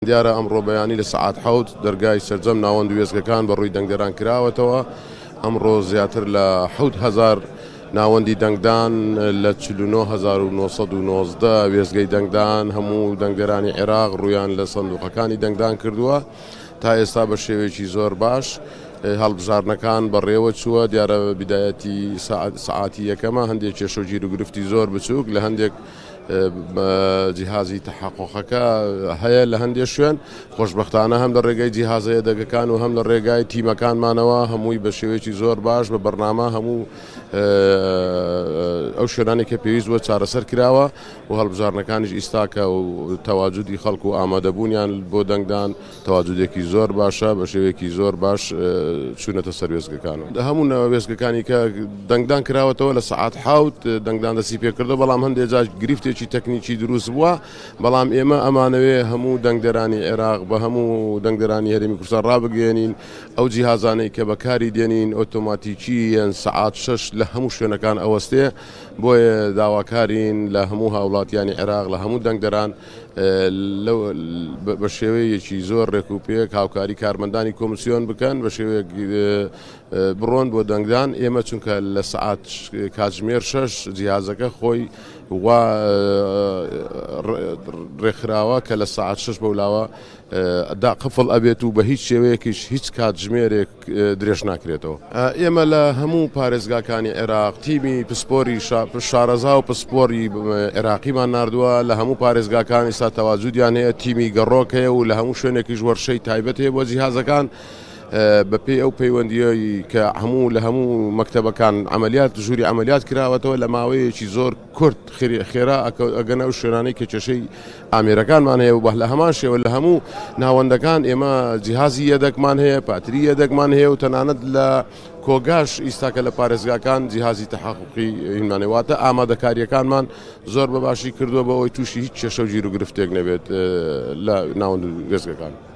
دیارە ئەمڕۆ بەیانی لە سەعات حەوت دەرگای سەرجەم ناوەند وێستگەکان بە ڕووی دەنگدەران کراوەتەوە. ئەمڕۆ زیاتر لە 7,000 ناوەندی دەنگدان لە 49,919 وێستگەی دەنگدان هەموو دەنگدەرانی عێراق ڕوویان لە سندوقەکانی دەنگدان کردووە. تا ئێستا بە شێوەیەکی زۆر باش هەڵبژارنەکان بەڕێوە چووە. دیارە بیدایەتی سەعاتی یەکەمە هەندێک کێشە و گیر و گرفتی زۆر بچووک لە هەندێک جیهازی تەحققەکە هەیە لە هەندێک شوێن. خۆشبەختانە هەم لە ڕێگای جیهازەیە دەگەکان و هەم لە ڕێگای تیمەکانمانەوە هەمووی بە شێوەیەکی زۆر باش بە بەرنامە هەموو ئەو شوێنانی کە پێویست بووە چارەسەر کراوە و هەڵبژارنەکانیش ئیستاکە و تەواجودی خەڵک و ئامادەبوونیان بۆ دەنگدان تەواجودێکی زۆر باشە بە شێوەیەکی زۆر باش چوونەتە سەر وێستگەکانەوە. هەموو وێستگەکانی کە دەنگدان کراوەتەوە لە سەعات حەوت دەنگدان دەستی پێکردەوە، بەڵام هەندێک جار گرفتێکی تەکنیکی دروست بووە. بەڵام ئێمە ئەمانەوێ هەموو دەنگدەرانی عێراق بە هەموو دەنگدەرانی هەرێمی کوردستان ڕابگەێنین ئەو جیهازانەی کە بەکاری دێنین ئۆتۆماتیکیەن سەعات 6 لە هەموو شوێنەکان ئەوەستێ. بۆیە داواکارین لە هەموو هاوڵاتیانی عێراق لە هەموو دەنگدەران بە شێوەیەکی زۆر ڕێکوپێک هاوکاری کارمەندانی کۆمسیۆن بکەن بە شێوەیەک بڕۆن بۆ دەنگدان. ئێمە چونکە لە سەعات کاتژمێر 6 جیهازەکە خۆی وا ڕێکخراوە کە لە سەعات 6 بەولاوە قفڵ ئەبێت و بە هیچ شێوەیەکیش هیچ کاتژمێرێک درێژ ناکرێتەوە. ئێمە لە هەموو پارێزگاکانی عێراق تیمی پسپۆری شارەزا و پسپۆری عێراقیمان ناردووە. لە هەموو پارێزگاکان ئێستا تەواجودیان هەیە، تیمی گەڕۆک هەیە و لە هەموو شوێنێکیش وەرشەی تایبەت هەیە بۆ جیهازەکان بەپێی ئەو پەیوەندیەی کە هەموو لە هەموو مەکتەبەکان عملیات ژووری عملیات کراوەتەوە لە ماوەیەکی زۆر کورت خێرا ئەگەنە ئەو شوێنانەی کە کێشەی ئامێرەکانمان هەیە و بە لە هەمان شێوە لە هەموو ناوەندەکان ئێمە جیهازی یەدەکمان هەیە، پاتری یەدەکمان هەیە و تەنانەت لە کۆگاش ئیستاکە لە پارێزگاکان جیهازی تەحققی هینمانێواتە ئامادەکاریەکانمان زۆر بەباشی کردووە بە ئەوەی تووشی هیچ کێشە و گیر و گرفتێک نەبێت لە ناوەند وێستگەکان.